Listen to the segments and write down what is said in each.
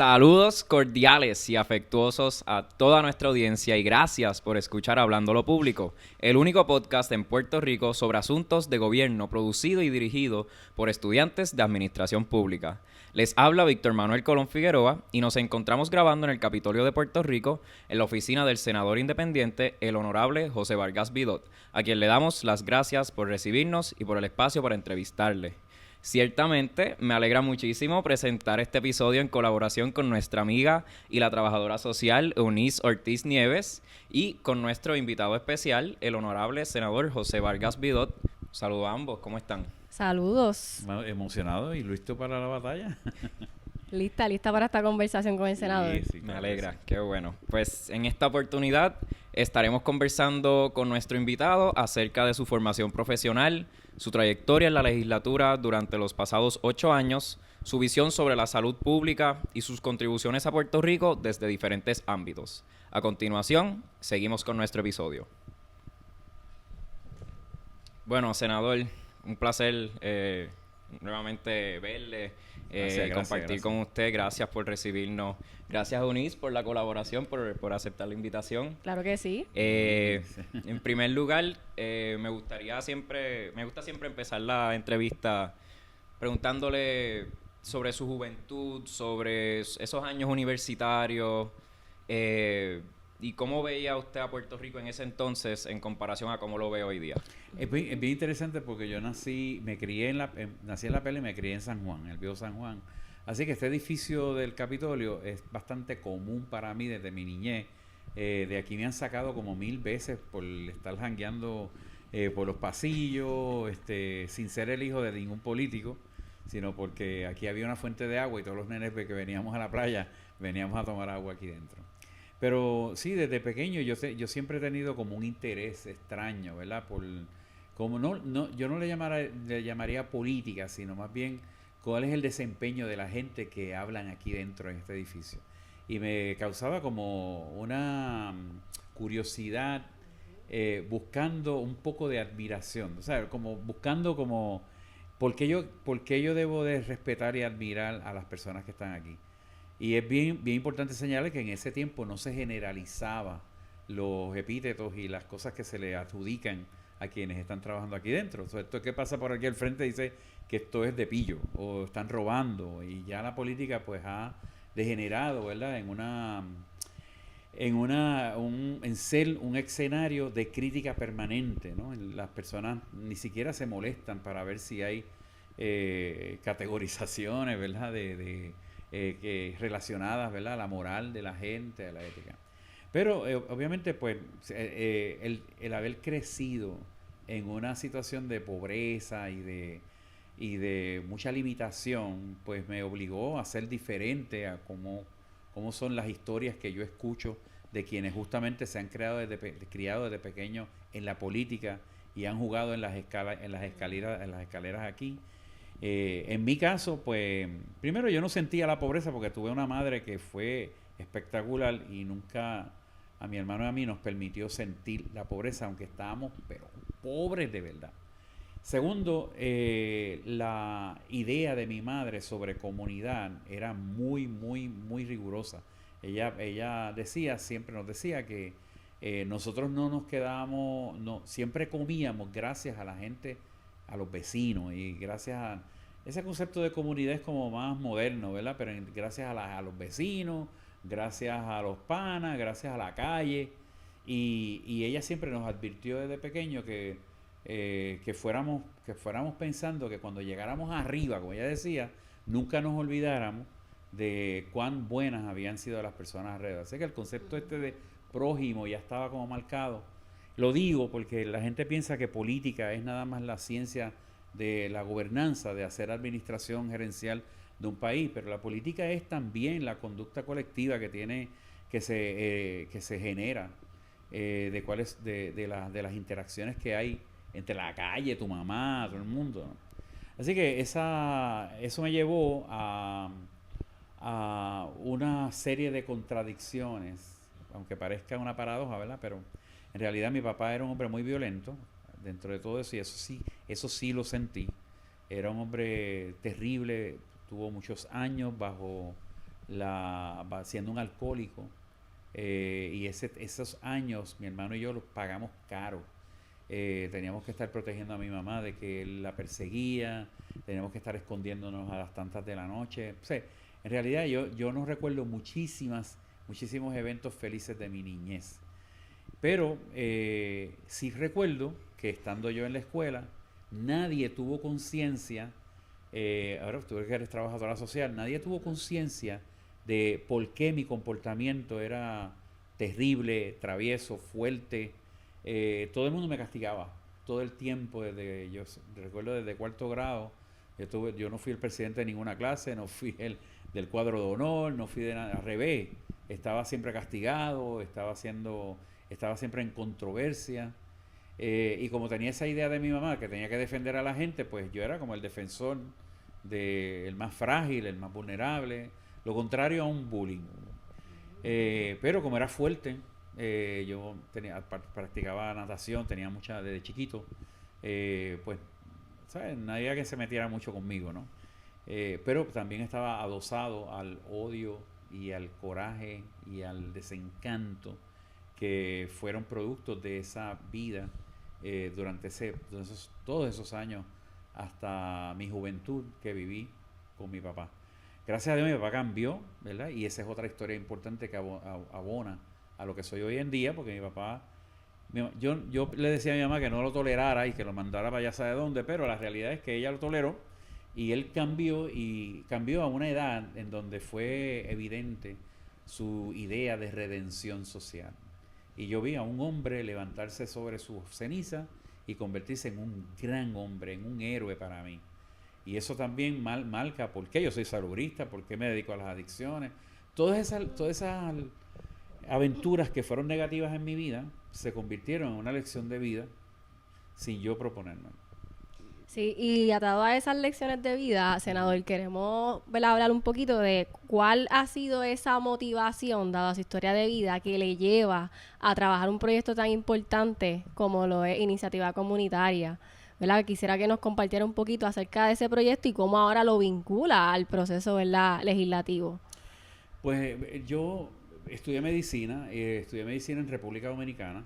Saludos cordiales y afectuosos a toda nuestra audiencia y gracias por escuchar Hablando lo Público, el único podcast en Puerto Rico sobre asuntos de gobierno producido y dirigido por estudiantes de administración pública. Les habla Víctor Manuel Colón Figueroa y nos encontramos grabando en el Capitolio de Puerto Rico en la oficina del senador independiente, el honorable José Vargas Vidot, a quien le damos las gracias por recibirnos y por el espacio para entrevistarle. Ciertamente, me alegra muchísimo presentar este episodio en colaboración con nuestra amiga y la trabajadora social Eunice Ortiz Nieves y con nuestro invitado especial, el honorable senador José Vargas Vidot. Saludos a ambos, ¿cómo están? Saludos. Bueno, emocionado y listo para la batalla. Lista para esta conversación con el senador. Sí, Me alegra, qué bueno. Pues en esta oportunidad estaremos conversando con nuestro invitado acerca de su formación profesional, su trayectoria en la legislatura durante los pasados 8 años, su visión sobre la salud pública y sus contribuciones a Puerto Rico desde diferentes ámbitos. A continuación, seguimos con nuestro episodio. Bueno, senador, un placer nuevamente verle, compartir con usted. Gracias por recibirnos. Gracias, Eunice, por la colaboración, por aceptar la invitación. Claro que sí. En primer lugar, me gusta siempre empezar la entrevista preguntándole sobre su juventud, sobre esos años universitarios, y cómo veía usted a Puerto Rico en ese entonces en comparación a cómo lo ve hoy día. Es bien interesante porque yo nací en la Pela y me crié en San Juan, en el viejo San Juan. Así que este edificio del Capitolio es bastante común para mí desde mi niñez. De aquí me han sacado como 1000 veces por estar jangueando por los pasillos, sin ser el hijo de ningún político, sino porque aquí había una fuente de agua y todos los nenes que veníamos a la playa veníamos a tomar agua aquí dentro. Pero sí, desde pequeño yo siempre he tenido como un interés extraño, ¿verdad? Yo no le llamaría política, sino más bien cuál es el desempeño de la gente que hablan aquí dentro en este edificio. Y me causaba como una curiosidad, buscando un poco de admiración, o sea, como buscando como por qué yo debo de respetar y admirar a las personas que están aquí. Y es bien importante señalar que en ese tiempo no se generalizaba los epítetos y las cosas que se le adjudican a quienes están trabajando aquí dentro. O sea, esto que pasa por aquí al frente dice que esto es de pillo o están robando, y ya la política pues ha degenerado, ¿verdad? En ser un escenario de crítica permanente, ¿no? Las personas ni siquiera se molestan para ver si hay categorizaciones, ¿verdad? Que relacionadas, ¿verdad?, a la moral de la gente, a la ética. Pero obviamente pues el haber crecido en una situación de pobreza y de mucha limitación, pues me obligó a ser diferente a cómo son las historias que yo escucho de quienes justamente se han criado desde pequeños en la política y han jugado en las escaleras aquí. En mi caso, pues, primero yo no sentía la pobreza porque tuve una madre que fue espectacular y nunca a mi hermano y a mí nos permitió sentir la pobreza, aunque estábamos, pero pobres de verdad. Segundo, la idea de mi madre sobre comunidad era muy, muy, muy rigurosa. Ella siempre nos decía que nosotros no nos quedábamos, siempre comíamos gracias a la gente, a los vecinos, y gracias a ese concepto de comunidad es como más moderno, ¿verdad? Pero gracias a los vecinos, gracias a los panas, gracias a la calle, y ella siempre nos advirtió desde pequeño que fuéramos pensando que cuando llegáramos arriba, como ella decía, nunca nos olvidáramos de cuán buenas habían sido las personas alrededor. Así que el concepto de prójimo ya estaba como marcado. Lo digo porque la gente piensa que política es nada más la ciencia de la gobernanza, de hacer administración gerencial de un país, pero la política es también la conducta colectiva que se genera, de las interacciones que hay entre la calle, tu mamá, todo el mundo, ¿no? Así que eso me llevó a una serie de contradicciones, aunque parezca una paradoja, ¿verdad? Pero en realidad mi papá era un hombre muy violento, dentro de todo eso, y eso sí lo sentí. Era un hombre terrible, tuvo muchos años bajo siendo un alcohólico. Y esos años mi hermano y yo los pagamos caro. Teníamos que estar protegiendo a mi mamá de que él la perseguía, teníamos que estar escondiéndonos a las tantas de la noche. O sea, en realidad yo no recuerdo muchísimos eventos felices de mi niñez. Pero sí recuerdo que estando yo en la escuela, nadie tuvo conciencia, ahora tú que eres trabajadora social, nadie tuvo conciencia de por qué mi comportamiento era terrible, travieso, fuerte. Todo el mundo me castigaba todo el tiempo, recuerdo desde cuarto grado. Yo no fui el presidente de ninguna clase, no fui el del cuadro de honor, no fui de nada, al revés. Estaba siempre castigado, estaba siempre en controversia. Y como tenía esa idea de mi mamá, que tenía que defender a la gente, pues yo era como el defensor el más frágil, el más vulnerable, lo contrario a un bullying. Pero como era fuerte, yo practicaba natación, tenía mucha desde chiquito, pues, ¿sabes? Nadie que se metiera mucho conmigo, ¿no? Pero también estaba adosado al odio y al coraje y al desencanto que fueron productos de esa vida durante todos esos años hasta mi juventud que viví con mi papá. Gracias a Dios mi papá cambió, ¿verdad? Y esa es otra historia importante que abona a lo que soy hoy en día, porque mi papá, yo le decía a mi mamá que no lo tolerara y que lo mandara para allá sabe dónde, pero la realidad es que ella lo toleró y él cambió a una edad en donde fue evidente su idea de redención social. Y yo vi a un hombre levantarse sobre sus cenizas y convertirse en un gran hombre, en un héroe para mí. Y eso también marca por qué yo soy salubrista, por qué me dedico a las adicciones. Todas esas aventuras que fueron negativas en mi vida se convirtieron en una lección de vida sin yo proponerme. Sí, y atado a esas lecciones de vida, senador, queremos, ¿verdad?, hablar un poquito de cuál ha sido esa motivación, dada su historia de vida, que le lleva a trabajar un proyecto tan importante como lo es Iniciativa Comunitaria, ¿verdad? Quisiera que nos compartiera un poquito acerca de ese proyecto y cómo ahora lo vincula al proceso, ¿verdad?, legislativo. Pues yo estudié medicina en República Dominicana.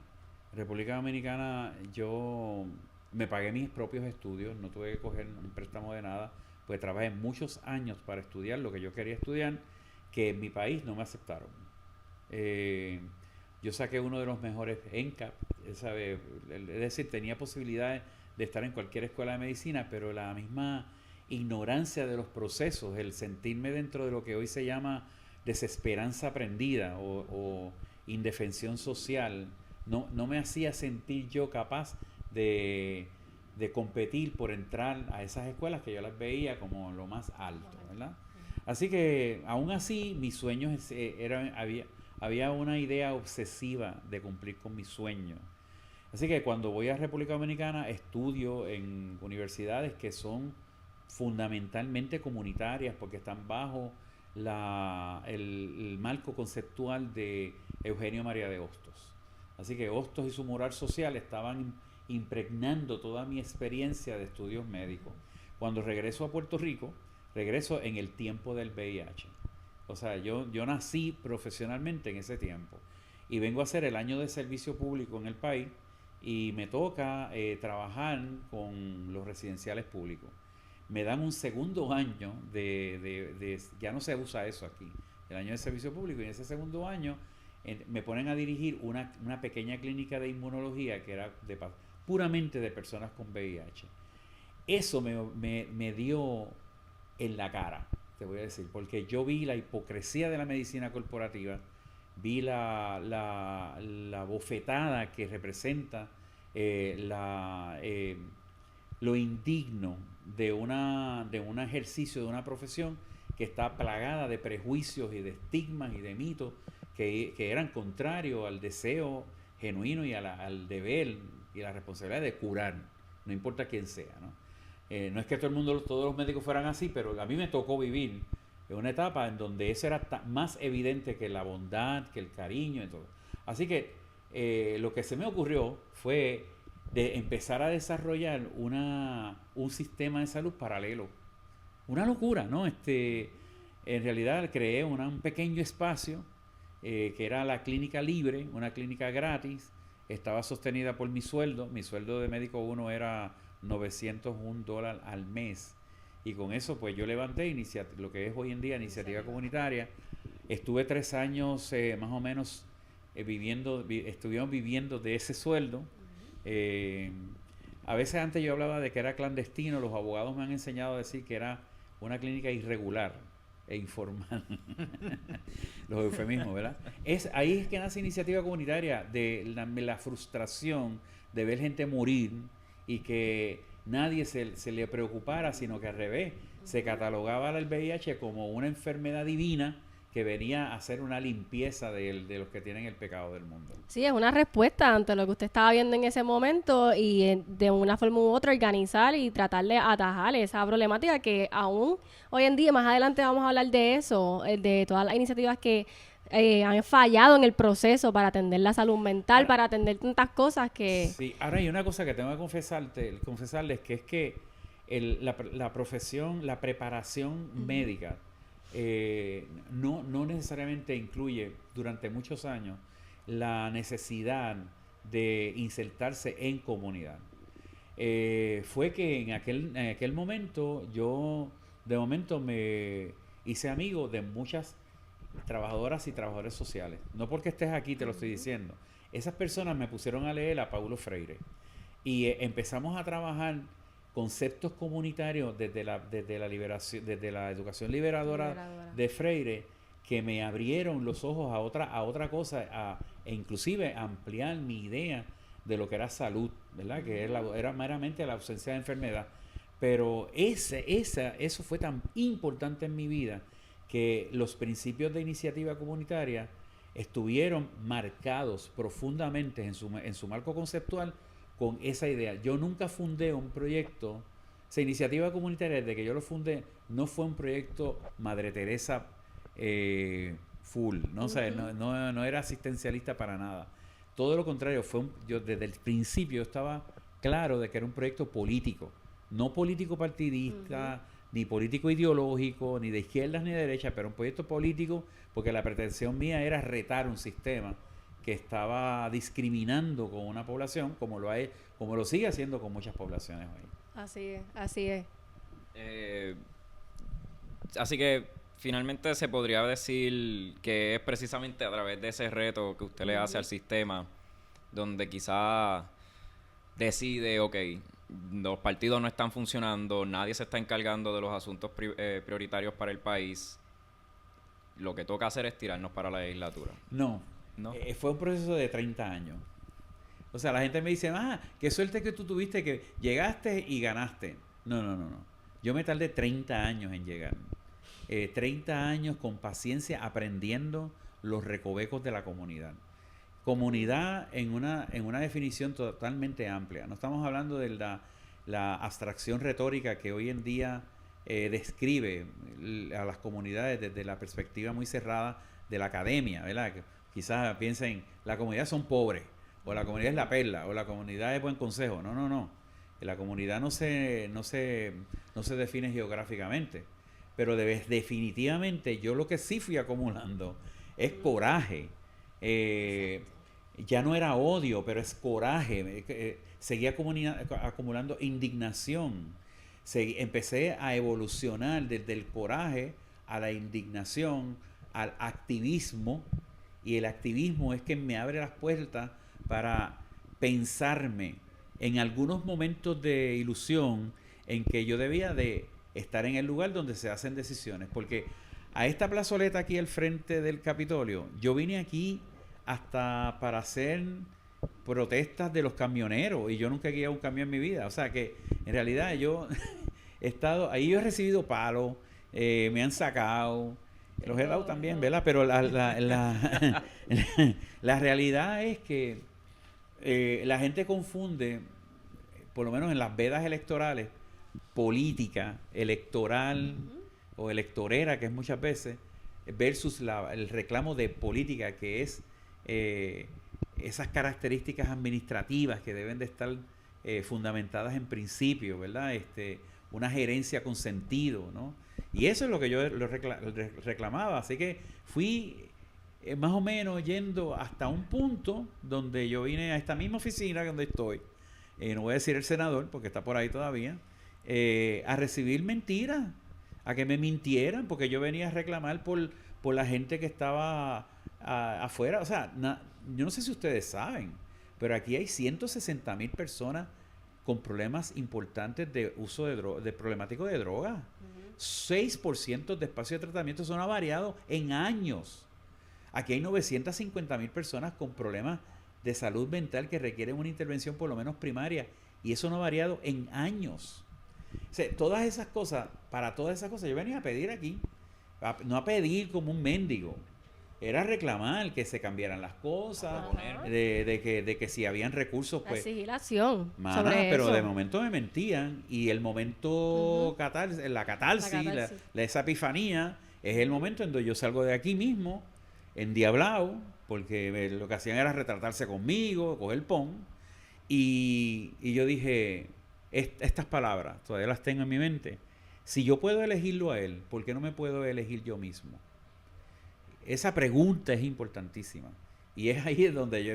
En República Dominicana yo me pagué mis propios estudios, no tuve que coger un préstamo de nada, pues trabajé muchos años para estudiar lo que yo quería estudiar, que en mi país no me aceptaron. Yo saqué uno de los mejores NCAP, ¿sabe? Es decir, tenía posibilidades de estar en cualquier escuela de medicina, pero la misma ignorancia de los procesos, el sentirme dentro de lo que hoy se llama desesperanza aprendida o indefensión social, no me hacía sentir yo capaz de competir por entrar a esas escuelas que yo las veía como lo más alto, ¿verdad? Así que aún así mis sueños había una idea obsesiva de cumplir con mis sueños. Así que cuando voy a República Dominicana estudio en universidades que son fundamentalmente comunitarias porque están bajo el marco conceptual de Eugenio María de Hostos. Así que Hostos y su moral social estaban impregnando toda mi experiencia de estudios médicos. Cuando regreso a Puerto Rico, regreso en el tiempo del VIH. O sea, yo nací profesionalmente en ese tiempo y vengo a hacer el año de servicio público en el país y me toca trabajar con los residenciales públicos. Me dan un segundo año ya no se usa eso aquí, el año de servicio público, y en ese segundo año me ponen a dirigir una pequeña clínica de inmunología que era puramente de personas con VIH. Eso me dio en la cara, te voy a decir, porque yo vi la hipocresía de la medicina corporativa, vi la bofetada que representa lo indigno de un ejercicio de una profesión que está plagada de prejuicios y de estigmas y de mitos que eran contrarios al deseo genuino y al deber y la responsabilidad de curar, no importa quién sea, ¿no? No es que todos los médicos fueran así, pero a mí me tocó vivir en una etapa en donde eso era más evidente que la bondad, que el cariño y todo. Así que lo que se me ocurrió fue de empezar a desarrollar un sistema de salud paralelo. Una locura, ¿no? en realidad creé un pequeño espacio que era la clínica libre, una clínica gratis, estaba sostenida por mi sueldo de médico 1 era $901 al mes, y con eso pues yo levanté lo que es hoy en día iniciativa comunitaria. Estuve 3 años más o menos estuvimos viviendo de ese sueldo. A veces antes yo hablaba de que era clandestino, los abogados me han enseñado a decir que era una clínica irregular e informal. Los eufemismos, ¿verdad? Ahí es que nace iniciativa comunitaria, de la frustración de ver gente morir y que nadie se le preocupara, sino que al revés, se catalogaba el VIH como una enfermedad divina que venía a hacer una limpieza de los que tienen el pecado del mundo. Sí, es una respuesta ante lo que usted estaba viendo en ese momento y de una forma u otra organizar y tratar de atajar esa problemática que aún hoy en día, más adelante vamos a hablar de eso, de todas las iniciativas que han fallado en el proceso para atender la salud mental, Ahora, para atender tantas cosas que... Sí, ahora hay una cosa que tengo que confesarles, que es que la profesión, la preparación médica, no necesariamente incluye durante muchos años la necesidad de insertarse en comunidad. Fue que en aquel momento yo de momento me hice amigo de muchas trabajadoras y trabajadores sociales. No porque estés aquí te lo estoy diciendo. Esas personas me pusieron a leer a Paulo Freire y empezamos a trabajar conceptos comunitarios desde la liberación, desde la educación liberadora de Freire, que me abrieron los ojos a otra cosa, e inclusive ampliar mi idea de lo que era salud, ¿verdad? Que era meramente la ausencia de enfermedad. Pero eso fue tan importante en mi vida que los principios de iniciativa comunitaria estuvieron marcados profundamente en su marco conceptual con esa idea. Yo nunca fundé un proyecto, esa iniciativa comunitaria, desde que yo lo fundé, no fue un proyecto Madre Teresa full, ¿no? O sea, no era asistencialista para nada. Todo lo contrario, yo desde el principio estaba claro de que era un proyecto político, no político partidista, ni político ideológico, ni de izquierdas ni de derechas, pero un proyecto político, porque la pretensión mía era retar un sistema que estaba discriminando con una población como lo sigue haciendo con muchas poblaciones hoy. Así es. Así que finalmente se podría decir que es precisamente a través de ese reto que usted le hace al sistema donde quizá decide, ok, los partidos no están funcionando, nadie se está encargando de los asuntos prioritarios para el país, lo que toca hacer es tirarnos para la legislatura. No. Fue un proceso de 30 años. O sea, la gente me dice, qué suerte que tú tuviste, que llegaste y ganaste. No. Yo me tardé 30 años en llegar. 30 años con paciencia aprendiendo los recovecos de la comunidad. Comunidad en una definición totalmente amplia. No estamos hablando de la abstracción retórica que hoy en día describe a las comunidades desde la perspectiva muy cerrada de la academia, ¿verdad? Que quizás piensen, la comunidad son pobres, o la comunidad es la perla, o la comunidad es buen consejo. No. La comunidad no se define geográficamente, pero definitivamente yo lo que sí fui acumulando es coraje. Ya no era odio, pero es coraje. Seguía acumulando indignación. Empecé a evolucionar desde el coraje a la indignación, al activismo, y el activismo es que me abre las puertas para pensarme en algunos momentos de ilusión en que yo debía de estar en el lugar donde se hacen decisiones, porque a esta plazoleta aquí al frente del Capitolio, yo vine aquí hasta para hacer protestas de los camioneros, y yo nunca he guiado un camión en mi vida. O sea que en realidad yo he estado ahí, yo he recibido palos, me han sacado, los he dado también, ¿verdad? Pero la realidad es que la gente confunde, por lo menos en las vedas electorales, política, electoral o electorera, que es muchas veces, versus el reclamo de política, que es esas características administrativas que deben de estar fundamentadas en principio, ¿verdad? Una gerencia con sentido, ¿no? Y eso es lo que yo reclamaba. Así que fui más o menos yendo hasta un punto donde yo vine a esta misma oficina donde estoy, no voy a decir el senador porque está por ahí todavía, a recibir mentiras, a que me mintieran, porque yo venía a reclamar por la gente que estaba afuera. O sea, yo no sé si ustedes saben, pero aquí hay 160,000 personas con problemas importantes de uso de problemático de drogas. 6% de espacio de tratamiento, eso no ha variado en años. Aquí hay 950,000 personas con problemas de salud mental que requieren una intervención por lo menos primaria, y eso no ha variado en años. O sea, para todas esas cosas yo venía a pedir aquí, no a pedir como un mendigo, era reclamar que se cambiaran las cosas, de que si habían recursos, pues... La sigilación pero de momento me mentían, y el momento la catarsis, esa epifanía, es el momento en donde yo salgo de aquí mismo, endiablado, porque lo que hacían era retratarse conmigo, coger pon, y yo dije, estas palabras, todavía las tengo en mi mente, si yo puedo elegirlo a él, ¿por qué no me puedo elegir yo mismo? Esa pregunta es importantísima. Y es ahí donde yo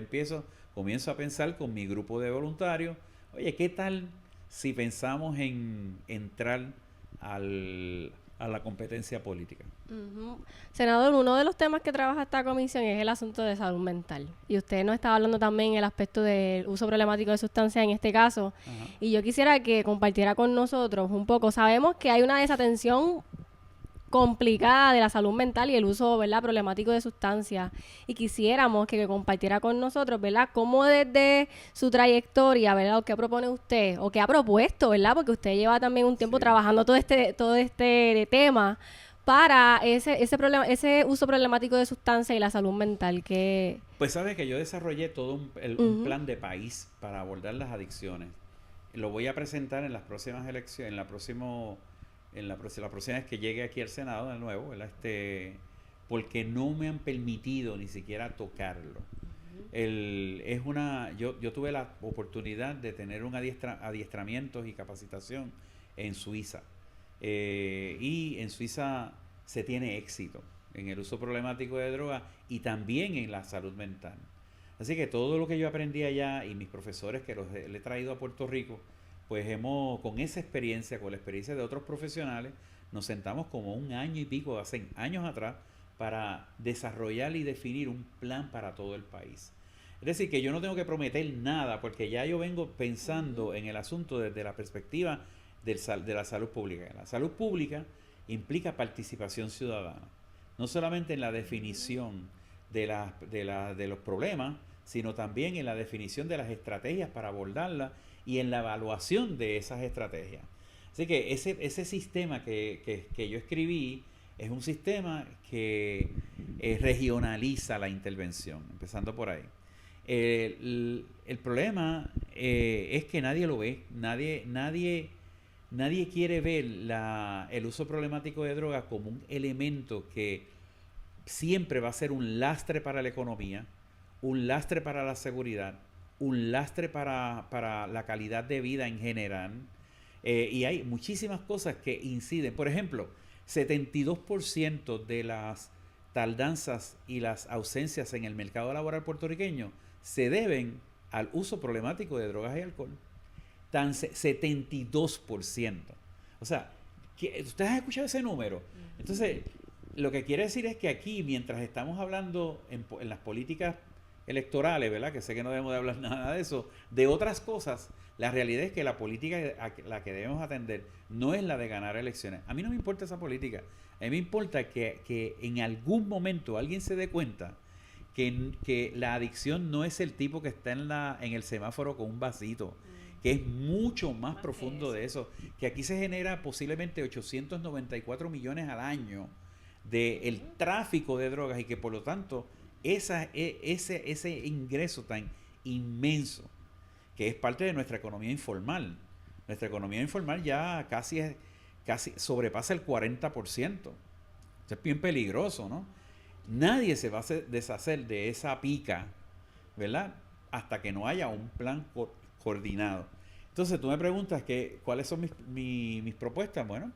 comienzo a pensar con mi grupo de voluntarios, oye, ¿qué tal si pensamos en entrar a la competencia política? Senador, uno de los temas que trabaja esta comisión es el asunto de salud mental. Y usted nos estaba hablando también el aspecto del uso problemático de sustancias en este caso. Ajá. Y yo quisiera que compartiera con nosotros un poco. Sabemos que hay una desatención complicada de la salud mental y el uso, ¿verdad?, problemático de sustancias, y quisiéramos que compartiera con nosotros, ¿verdad?, cómo desde su trayectoria, ¿verdad?, o qué propone usted, o qué ha propuesto, ¿verdad?, porque usted lleva también un tiempo trabajando todo este tema para ese uso problemático de sustancias y la salud mental. Pues sabes que yo desarrollé todo un plan de país para abordar las adicciones. Lo voy a presentar en las próximas elecciones, la próxima vez que llegue aquí al Senado de nuevo, ¿verdad? Porque no me han permitido ni siquiera tocarlo. Yo tuve la oportunidad de tener un adiestramiento y capacitación en Suiza. Y en Suiza se tiene éxito en el uso problemático de drogas y también en la salud mental. Así que todo lo que yo aprendí allá y mis profesores que le he traído a Puerto Rico, pues con esa experiencia, con la experiencia de otros profesionales, nos sentamos como un año y pico, hace años atrás, para desarrollar y definir un plan para todo el país. Es decir, que yo no tengo que prometer nada, porque ya yo vengo pensando en el asunto desde la perspectiva de la salud pública. La salud pública implica participación ciudadana, no solamente en la definición de los problemas, sino también en la definición de las estrategias para abordarlas y en la evaluación de esas estrategias. Así que ese sistema que yo escribí es un sistema que regionaliza la intervención, empezando por ahí. El problema es que nadie lo ve, nadie quiere ver el uso problemático de drogas como un elemento que siempre va a ser un lastre para la economía, un lastre para la seguridad, un lastre para la calidad de vida en general. Y hay muchísimas cosas que inciden. Por ejemplo, 72% de las tardanzas y las ausencias en el mercado laboral puertorriqueño se deben al uso problemático de drogas y alcohol. 72%. O sea, ¿ustedes han escuchado ese número? Entonces, lo que quiere decir es que aquí, mientras estamos hablando en las políticas electorales, ¿verdad?, que sé que no debemos de hablar nada de eso, de otras cosas, la realidad es que la política a la que debemos atender no es la de ganar elecciones. A mí no me importa esa política. A mí me importa que en algún momento alguien se dé cuenta que la adicción no es el tipo que está en el semáforo con un vasito, que es mucho más profundo de eso, que aquí se genera posiblemente 894 millones al año del tráfico de drogas, y que por lo tanto ese ingreso tan inmenso, que es parte de nuestra economía informal. Nuestra economía informal ya casi sobrepasa el 40%. Eso es bien peligroso, ¿no? Nadie se va a deshacer de esa pica, ¿verdad?, hasta que no haya un plan coordinado. Entonces tú me preguntas cuáles son mis propuestas. Bueno,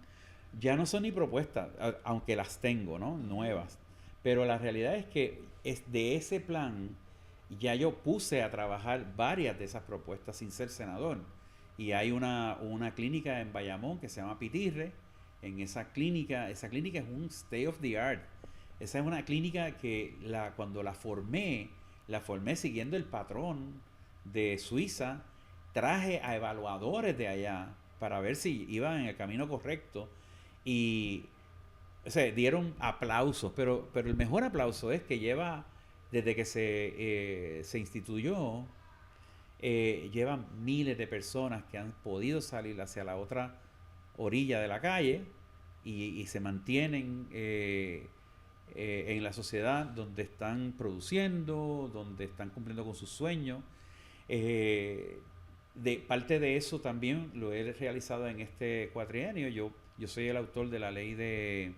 ya no son ni propuestas, aunque las tengo, ¿no? Nuevas. Pero la realidad es que de ese plan ya yo puse a trabajar varias de esas propuestas sin ser senador. Y hay una clínica en Bayamón que se llama Pitirre. En esa clínica es un state of the art. Esa es una clínica que cuando la formé siguiendo el patrón de Suiza. Traje a evaluadores de allá para ver si iban en el camino correcto. Y o sea, dieron aplausos, pero el mejor aplauso es que desde que se instituyó, llevan miles de personas que han podido salir hacia la otra orilla de la calle y se mantienen en la sociedad donde están produciendo, donde están cumpliendo con sus sueños. De parte de eso también lo he realizado en este cuatrienio. Yo soy el autor de la ley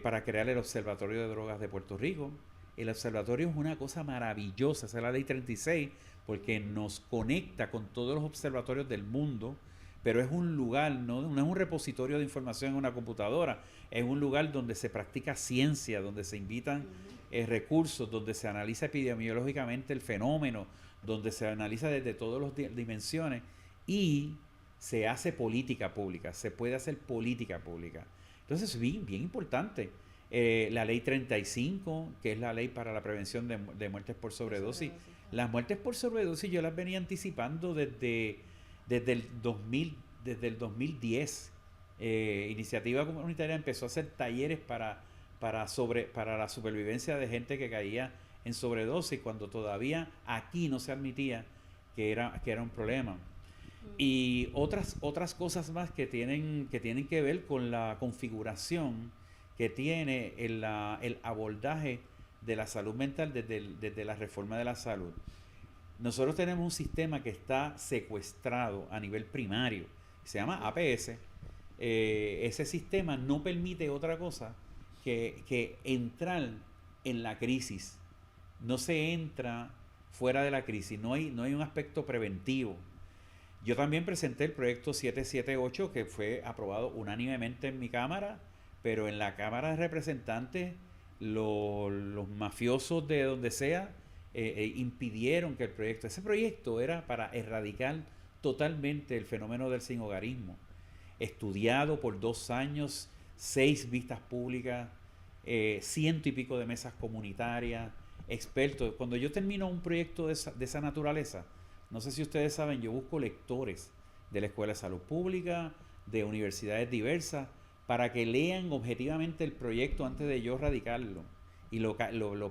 para crear el Observatorio de Drogas de Puerto Rico. El observatorio es una cosa maravillosa, esa es la ley 36, porque nos conecta con todos los observatorios del mundo, pero es un lugar, no es un repositorio de información en una computadora, es un lugar donde se practica ciencia, donde se invitan recursos, donde se analiza epidemiológicamente el fenómeno, donde se analiza desde todas las dimensiones y se hace política pública, se puede hacer política pública. Entonces es bien importante. La ley 35, que es la ley para la prevención de muertes por sobredosis. Las muertes por sobredosis yo las venía anticipando desde el 2010. Iniciativa Comunitaria empezó a hacer talleres para la supervivencia de gente que caía en sobredosis cuando todavía aquí no se admitía que era un problema. Y otras cosas más que tienen que ver con la configuración que tiene el abordaje de la salud mental desde la reforma de la salud. Nosotros tenemos un sistema que está secuestrado a nivel primario, se llama APS. Ese sistema no permite otra cosa que entrar en la crisis. No se entra fuera de la crisis, no hay un aspecto preventivo. Yo también presenté el proyecto 778 que fue aprobado unánimemente en mi Cámara, pero en la Cámara de Representantes los mafiosos de donde sea impidieron que ese proyecto era para erradicar totalmente el fenómeno del sinhogarismo, estudiado por 2 años, 6 vistas públicas, 100 y pico de mesas comunitarias, expertos. Cuando yo termino un proyecto de esa naturaleza, no sé si ustedes saben, yo busco lectores de la Escuela de Salud Pública, de universidades diversas, para que lean objetivamente el proyecto antes de yo radicarlo y lo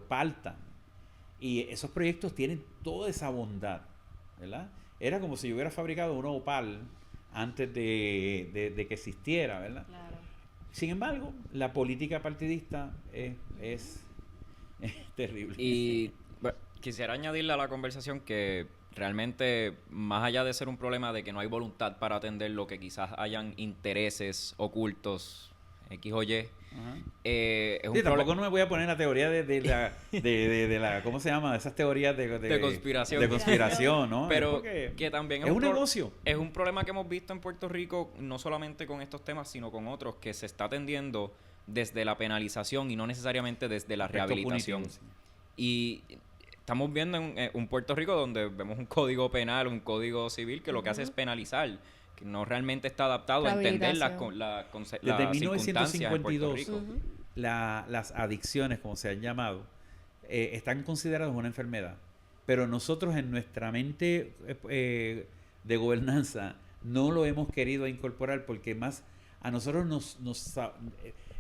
partan. Y esos proyectos tienen toda esa bondad, ¿verdad? Era como si yo hubiera fabricado un opal antes de que existiera, ¿verdad? Claro. Sin embargo, la política partidista es terrible. Y bueno, quisiera añadirle a la conversación que realmente, más allá de ser un problema de que no hay voluntad para atender lo que quizás hayan intereses ocultos, X o Y, es un tampoco no me voy a poner la teoría de la ¿cómo se llama? Esas teorías de conspiración. De conspiración, ¿no? Pero que también es un negocio. Es un problema que hemos visto en Puerto Rico, no solamente con estos temas, sino con otros, que se está atendiendo desde la penalización y no necesariamente desde la rehabilitación. Y estamos viendo en un Puerto Rico donde vemos un código penal, un código civil que lo que hace es penalizar, que no realmente está adaptado a entender las Desde 1952, las adicciones, como se han llamado, están consideradas una enfermedad. Pero nosotros en nuestra mente de gobernanza no lo hemos querido incorporar porque más a nosotros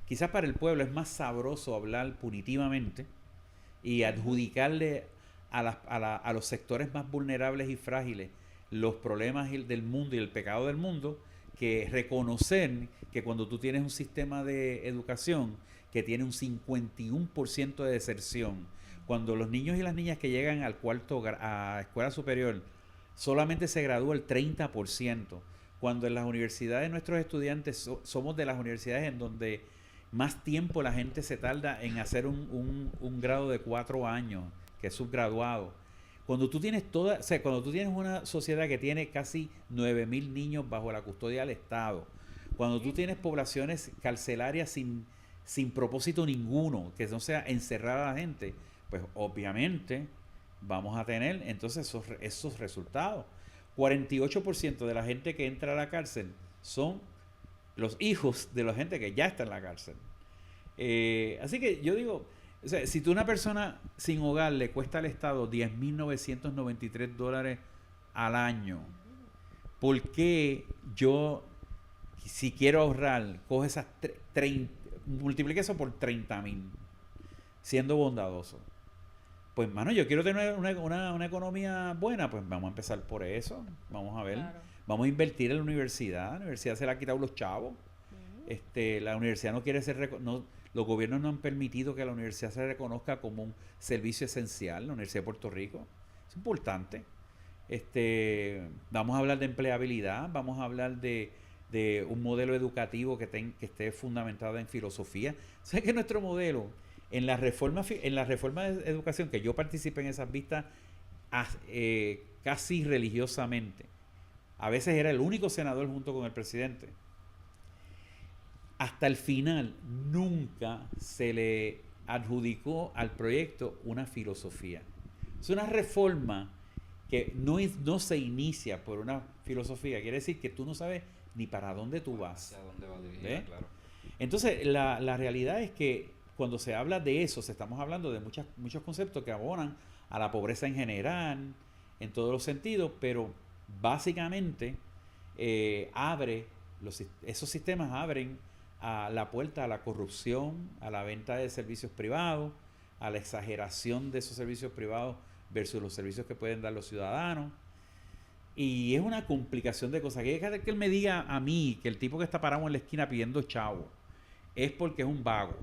quizás para el pueblo es más sabroso hablar punitivamente y adjudicarle a los sectores más vulnerables y frágiles los problemas del mundo y el pecado del mundo, que reconocer que cuando tú tienes un sistema de educación que tiene un 51% de deserción, cuando los niños y las niñas que llegan a escuela superior solamente se gradúa el 30%, cuando en las universidades nuestros estudiantes somos de las universidades en donde más tiempo la gente se tarda en hacer un grado de 4 años, que es subgraduado. Cuando tú tienes cuando tú tienes una sociedad que tiene casi 9,000 niños bajo la custodia del Estado, Cuando tú tienes poblaciones carcelarias sin propósito ninguno, que no sea encerrar a la gente, pues obviamente vamos a tener entonces esos resultados. 48% de la gente que entra a la cárcel son los hijos de la gente que ya está en la cárcel. Así que yo digo, o sea, si tú una persona sin hogar le cuesta al Estado $10,993 al año, ¿por qué yo, si quiero ahorrar, coge esas multiplique eso por 30,000, siendo bondadoso? Pues, mano, yo quiero tener una economía buena, pues vamos a empezar por eso. Vamos a ver. Claro. Vamos a invertir en la universidad. La universidad se la ha quitado los chavos. La universidad no quiere ser... los gobiernos no han permitido que la universidad se reconozca como un servicio esencial, la Universidad de Puerto Rico. Es importante. Vamos a hablar de empleabilidad, vamos a hablar de un modelo educativo que esté fundamentado en filosofía. O sea que nuestro modelo... En la reforma de educación, que yo participé en esas vistas casi religiosamente, a veces era el único senador junto con el presidente, hasta el final nunca se le adjudicó al proyecto una filosofía. Es una reforma que no se inicia por una filosofía, quiere decir que tú no sabes ni para dónde tú vas. ¿A dónde vas dirigida, claro? Entonces, la realidad es que cuando se habla de eso, estamos hablando de muchos conceptos que abonan a la pobreza en general, en todos los sentidos, pero básicamente esos sistemas abren a la puerta a la corrupción, a la venta de servicios privados, a la exageración de esos servicios privados versus los servicios que pueden dar los ciudadanos. Y es una complicación de cosas. Que él me diga a mí que el tipo que está parado en la esquina pidiendo chavo es porque es un vago,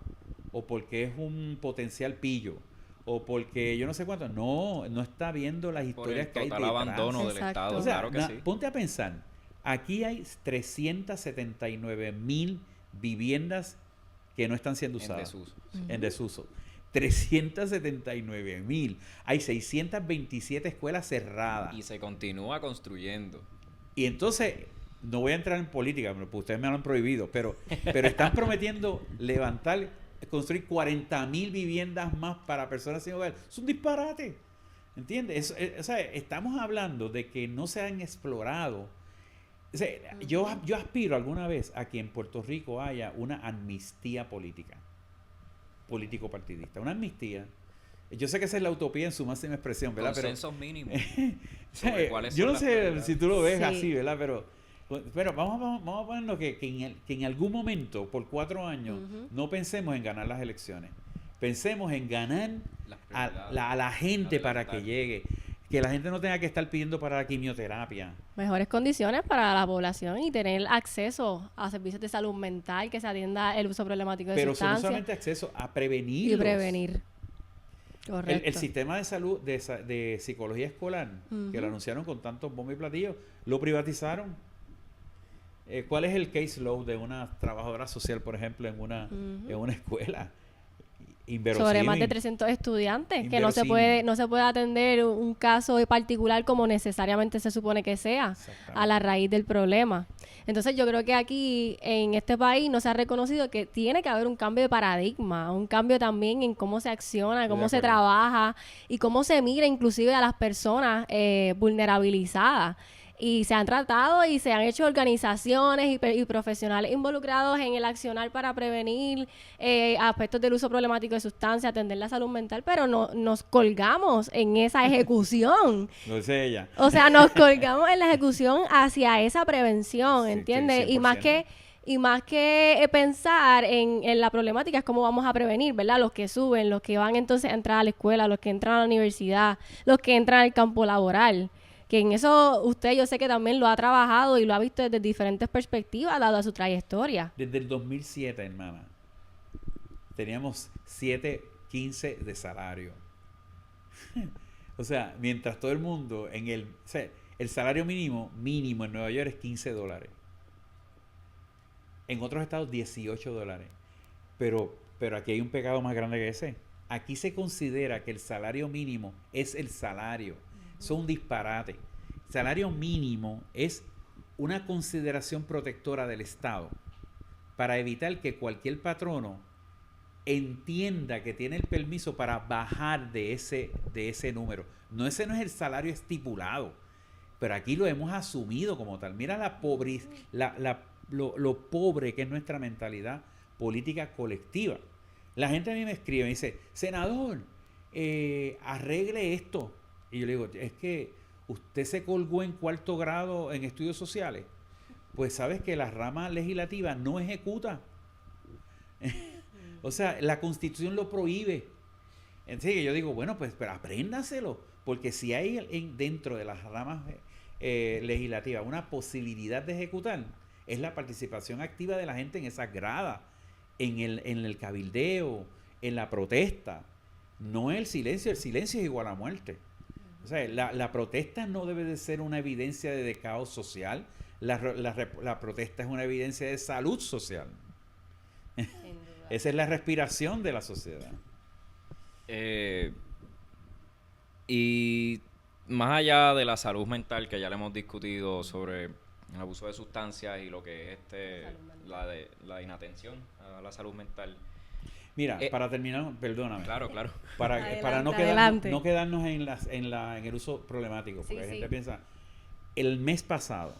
o porque es un potencial pillo, o porque yo no sé cuánto. No está viendo las historias que hay detrás. Por el total abandono del Estado, o sea, claro que sí. Ponte a pensar, aquí hay 379,000 viviendas que no están siendo usadas. En desuso. 379,000. Hay 627 escuelas cerradas. Y se continúa construyendo. Y entonces... No voy a entrar en política, porque ustedes me lo han prohibido, pero están prometiendo construir 40,000 viviendas más para personas sin hogar. Es un disparate, ¿entiendes? O sea, estamos hablando de que no se han explorado. O sea, yo aspiro alguna vez a que en Puerto Rico haya una amnistía político-partidista. Una amnistía. Yo sé que esa es la utopía en su máxima expresión, ¿verdad? Consensos mínimos. Yo no sé si tú lo ves así, ¿verdad? Pero vamos a ponernos que en algún momento, por 4 años, no pensemos en ganar las elecciones. Pensemos en ganar a la gente para que llegue. Que la gente no tenga que estar pidiendo para la quimioterapia. Mejores condiciones para la población y tener acceso a servicios de salud mental, que se atienda el uso problemático de sustancias. Pero no solamente acceso, a prevenirlos. Y prevenir. Correcto. El sistema de salud, de psicología escolar, que lo anunciaron con tantos bombos y platillos, lo privatizaron. ¿Cuál es el case load de una trabajadora social, por ejemplo, en una escuela? Inverosímil. Sobre más de 300 estudiantes, que no se puede atender un caso particular como necesariamente se supone que sea, a la raíz del problema. Entonces yo creo que aquí en este país no se ha reconocido que tiene que haber un cambio de paradigma, un cambio también en cómo se acciona, cómo se trabaja y cómo se mira inclusive a las personas vulnerabilizadas. Y se han tratado y se han hecho organizaciones y profesionales involucrados en el accionar para prevenir aspectos del uso problemático de sustancias, atender la salud mental, pero no nos colgamos en esa ejecución. Lo dice ella. O sea, nos colgamos en la ejecución hacia esa prevención, ¿entiendes? Sí, y más que pensar en la problemática es cómo vamos a prevenir, ¿verdad? Los que suben, los que van entonces a entrar a la escuela, los que entran a la universidad, los que entran al campo laboral. Que en eso usted yo sé que también lo ha trabajado y lo ha visto desde diferentes perspectivas, dado su trayectoria. Desde el 2007, hermana, teníamos 7.15 de salario. O sea, mientras todo el mundo el salario mínimo en Nueva York es $15. En otros estados $18. Pero aquí hay un pecado más grande que ese. Aquí se considera que el salario mínimo es el salario. Son un disparate. El salario mínimo es una consideración protectora del Estado para evitar que cualquier patrono entienda que tiene el permiso para bajar de ese número. Ese no es el salario estipulado, pero aquí lo hemos asumido como tal. Mira lo pobre que es nuestra mentalidad política colectiva. La gente a mí me escribe, me dice, senador, arregle esto. Y yo le digo, es que usted se colgó en 4º grado en estudios sociales. Pues sabes que la rama legislativa no ejecuta. O sea, la Constitución lo prohíbe. Entonces yo digo, bueno, pues pero apréndaselo, porque si hay dentro de las ramas legislativas una posibilidad de ejecutar, es la participación activa de la gente en esas gradas, en el cabildeo, en la protesta. No el silencio es igual a muerte. O sea, la protesta no debe de ser una evidencia de caos social, la protesta es una evidencia de salud social. Esa es la respiración de la sociedad. Y más allá de la salud mental, que ya le hemos discutido sobre el abuso de sustancias y lo que es la inatención a la salud mental. Mira, para terminar, perdóname. Claro. Para no quedarnos en el uso problemático, porque la gente piensa, el mes pasado,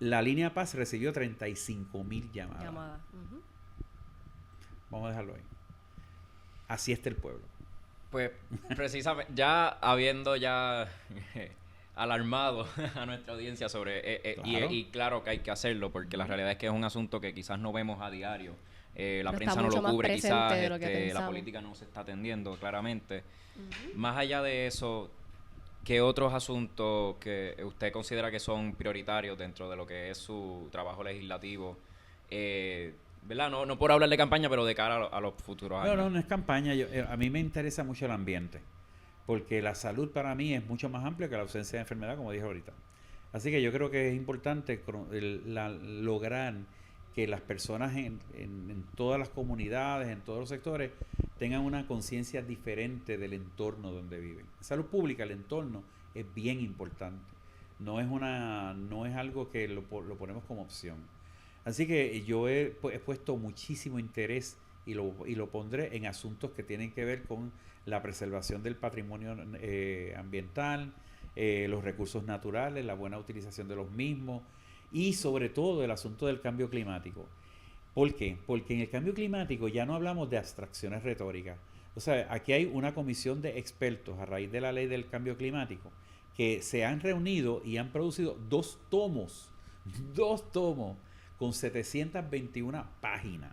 la línea Paz recibió 35,000 llamadas. Uh-huh. Vamos a dejarlo ahí. Así está el pueblo. Pues precisamente, ya habiendo alarmado a nuestra audiencia sobre... claro. Y claro que hay que hacerlo, porque la realidad es que es un asunto que quizás no vemos a diario. La prensa no lo cubre, quizás la política no se está atendiendo claramente. Uh-huh. Más allá de eso, ¿qué otros asuntos que usted considera que son prioritarios dentro de lo que es su trabajo legislativo? ¿Verdad? No por hablar de campaña, pero de cara a los futuros años. No es campaña. A mí me interesa mucho el ambiente, porque la salud para mí es mucho más amplia que la ausencia de enfermedad, como dije ahorita. Así que yo creo que es importante lograr que las personas en todas las comunidades, en todos los sectores, tengan una conciencia diferente del entorno donde viven. Salud pública, el entorno, es bien importante. No es algo que lo ponemos como opción. Así que yo he puesto muchísimo interés y lo pondré en asuntos que tienen que ver con la preservación del patrimonio ambiental, los recursos naturales, la buena utilización de los mismos, y sobre todo el asunto del cambio climático. ¿Por qué? Porque en el cambio climático ya no hablamos de abstracciones retóricas. O sea, aquí hay una comisión de expertos a raíz de la ley del cambio climático que se han reunido y han producido 2 tomos con 721 páginas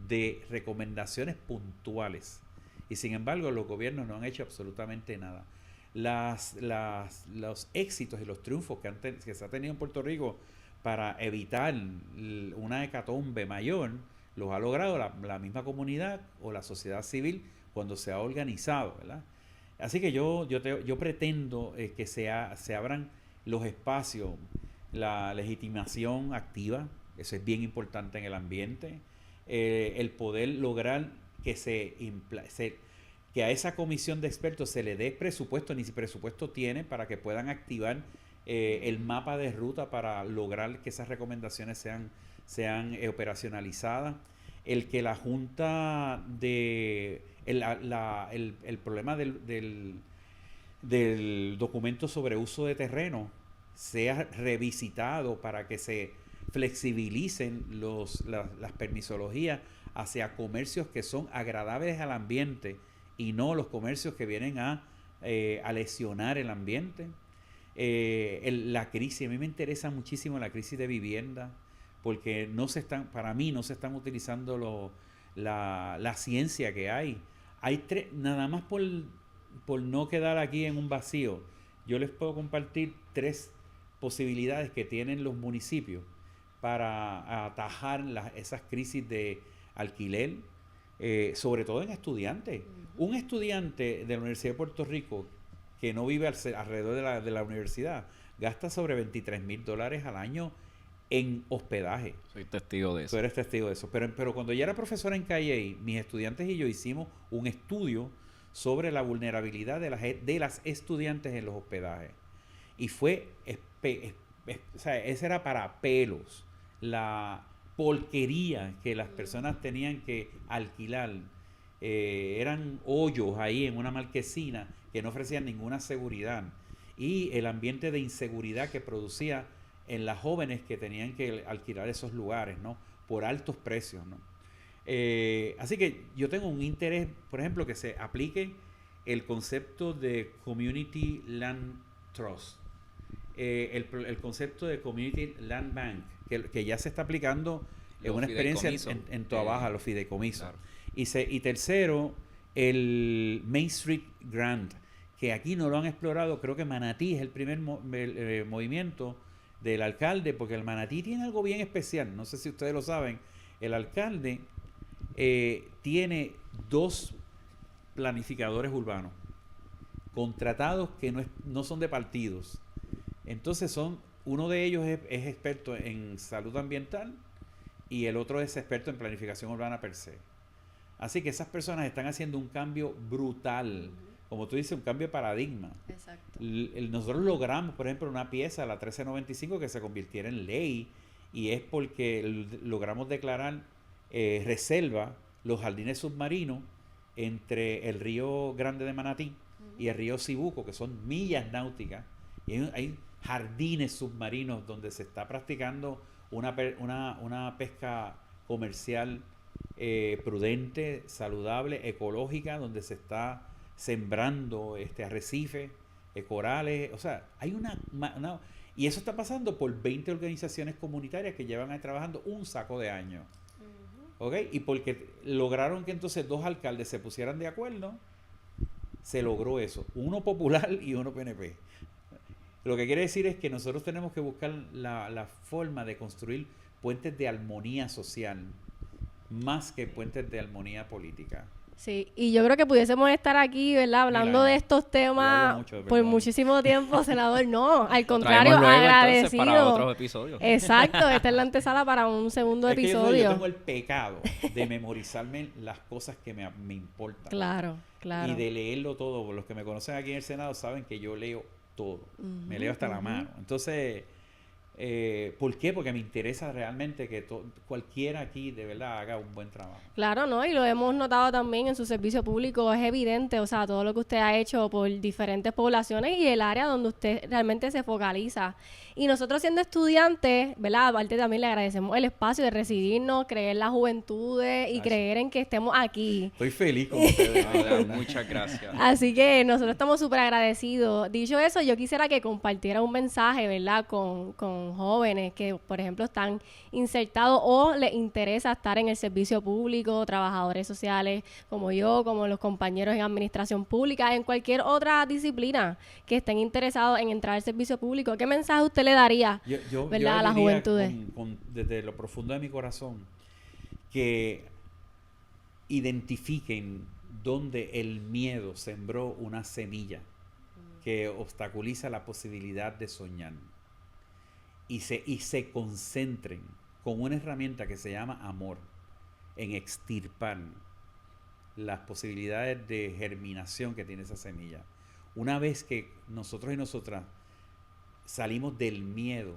de recomendaciones puntuales. Y sin embargo, los gobiernos no han hecho absolutamente nada. Los éxitos y los triunfos que se ha tenido en Puerto Rico para evitar una hecatombe mayor, los ha logrado la misma comunidad o la sociedad civil cuando se ha organizado, ¿verdad? Así que yo pretendo que se abran los espacios, la legitimación activa, eso es bien importante en el ambiente, el poder lograr que a esa comisión de expertos se le dé presupuesto, ni si presupuesto tiene, para que puedan activar el mapa de ruta para lograr que esas recomendaciones sean operacionalizadas. El que la Junta el problema del documento sobre uso de terreno sea revisitado para que se flexibilicen las permisologías hacia comercios que son agradables al ambiente y no los comercios que vienen a lesionar el ambiente. La crisis, a mí me interesa muchísimo la crisis de vivienda, porque para mí no se están utilizando la ciencia que hay. Nada más por no quedar aquí en un vacío, yo les puedo compartir 3 posibilidades que tienen los municipios para atajar esas crisis de alquiler, sobre todo en estudiantes. Un estudiante de la Universidad de Puerto Rico que no vive alrededor de la universidad gasta sobre $23,000 al año en hospedaje. Soy testigo de eso. Tú eres testigo de eso. Pero cuando yo era profesora en Calle, mis estudiantes y yo hicimos un estudio sobre la vulnerabilidad de las estudiantes en los hospedajes. Y fue o sea, ese era para pelos. La porquería que las personas tenían que alquilar eran hoyos ahí en una marquesina que no ofrecían ninguna seguridad, y el ambiente de inseguridad que producía en las jóvenes que tenían que alquilar esos lugares, ¿no? Por altos precios, ¿no? Así que yo tengo un interés, por ejemplo, que se aplique el concepto de Community Land Trust, el concepto de Community Land Bank, que ya se está aplicando en una experiencia en Toa Baja, los fideicomisos. Claro. Y tercero, el Main Street Grant, que aquí no lo han explorado. Creo que Manatí es el primer movimiento del alcalde, porque el Manatí tiene algo bien especial. No sé si ustedes lo saben. El alcalde tiene 2 planificadores urbanos contratados que no son de partidos. Entonces uno de ellos es experto en salud ambiental y el otro es experto en planificación urbana per se. Así que esas personas están haciendo un cambio brutal, como tú dices, un cambio de paradigma. Exacto. Nosotros logramos, por ejemplo, una pieza, la 1395, que se convirtiera en ley, y es porque logramos declarar reserva los jardines submarinos entre el río Grande de Manatí y el río Cibuco, que son millas náuticas, y hay jardines submarinos donde se está practicando una pesca comercial prudente, saludable, ecológica, donde se está sembrando arrecifes, corales. O sea, hay y eso está pasando por 20 organizaciones comunitarias que llevan ahí trabajando un saco de años. ¿Ok? Y porque lograron que entonces 2 alcaldes se pusieran de acuerdo, se logró eso. Uno popular y uno PNP. Lo que quiere decir es que nosotros tenemos que buscar la forma de construir puentes de armonía social, más que puentes de armonía política. Sí, y yo creo que pudiésemos estar aquí, ¿verdad? Hablando de estos temas por muchísimo tiempo, senador. No, al contrario, luego, agradecido. Para otros episodios. Exacto, esta es la antesala para un segundo episodio. Yo tengo el pecado de memorizarme las cosas que me importan. Claro, claro. Y de leerlo todo. Los que me conocen aquí en el Senado saben que yo leo todo. Me leo hasta la mano. Entonces, ¿por qué? Porque me interesa realmente que cualquiera aquí de verdad haga un buen trabajo. Claro, ¿no? Y lo hemos notado también en su servicio público, es evidente, o sea, todo lo que usted ha hecho por diferentes poblaciones y el área donde usted realmente se focaliza. Y nosotros siendo estudiantes, ¿verdad? Aparte también le agradecemos el espacio de recibirnos, creer en las juventudes y creer en que estemos aquí. Estoy feliz con ustedes. Muchas gracias. Así que nosotros estamos súper agradecidos. Dicho eso, yo quisiera que compartiera un mensaje, ¿verdad? Con jóvenes que, por ejemplo, están insertados o les interesa estar en el servicio público, trabajadores sociales como yo, como los compañeros en administración pública, en cualquier otra disciplina que estén interesados en entrar al servicio público. ¿Qué mensaje usted le daría, ¿verdad? A las juventudes? Desde lo profundo de mi corazón, que identifiquen dónde el miedo sembró una semilla que obstaculiza la posibilidad de soñar. Y se concentren con una herramienta que se llama amor en extirpar las posibilidades de germinación que tiene esa semilla. Una vez que nosotros y nosotras salimos del miedo,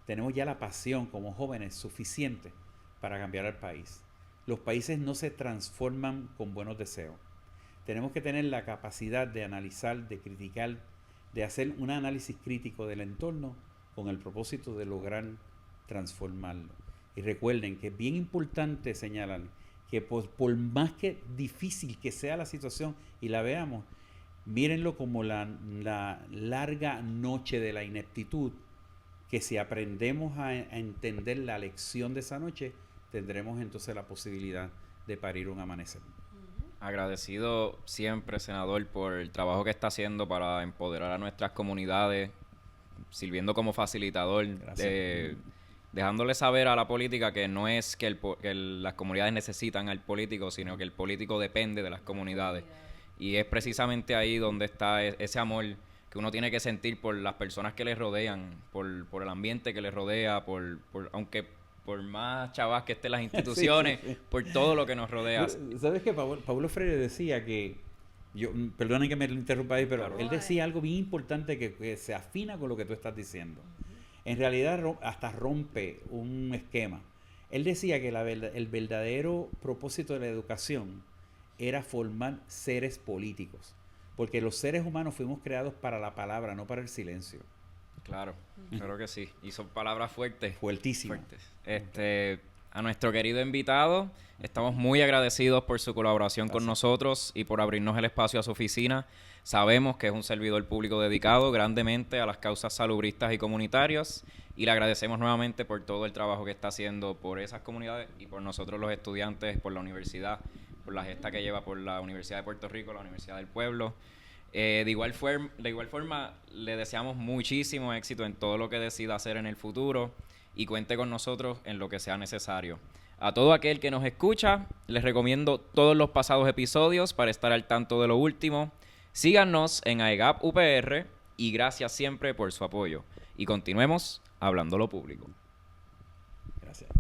tenemos ya la pasión como jóvenes suficiente para cambiar al país. Los países no se transforman con buenos deseos. Tenemos que tener la capacidad de analizar, de criticar, de hacer un análisis crítico del entorno con el propósito de lograr transformarlo. Y recuerden que es bien importante señalar que por más que difícil que sea la situación y la veamos, mírenlo como la larga noche de la ineptitud, que si aprendemos a entender la lección de esa noche, tendremos entonces la posibilidad de parir un amanecer. Agradecido siempre, senador, por el trabajo que está haciendo para empoderar a nuestras comunidades, sirviendo como facilitador, dejándole saber a la política que no es que las comunidades necesitan al político, sino que el político depende de las comunidades. Y es precisamente ahí donde está ese amor que uno tiene que sentir por las personas que le rodean, por el ambiente que le rodea, aunque por más chavas que estén las instituciones, sí. Por todo lo que nos rodea. ¿Sabes qué? Paulo Freire decía que, perdonen que me interrumpa ahí, pero claro, él decía algo bien importante que se afina con lo que tú estás diciendo. en realidad hasta rompe un esquema. Él decía que el verdadero propósito de la educación era formar seres políticos, porque los seres humanos fuimos creados para la palabra, no para el silencio. Claro, claro que sí. Y son palabras fuertes. Fuertísimas. A nuestro querido invitado, estamos muy agradecidos por su colaboración con nosotros y por abrirnos el espacio a su oficina. Sabemos que es un servidor público dedicado grandemente a las causas salubristas y comunitarias y le agradecemos nuevamente por todo el trabajo que está haciendo por esas comunidades y por nosotros los estudiantes, por la universidad, por la gesta que lleva por la Universidad de Puerto Rico, la Universidad del Pueblo. De igual forma, le deseamos muchísimo éxito en todo lo que decida hacer en el futuro y cuente con nosotros en lo que sea necesario. A todo aquel que nos escucha, les recomiendo todos los pasados episodios para estar al tanto de lo último. Síganos en AEGAP UPR y gracias siempre por su apoyo. Y continuemos hablando lo público. Gracias.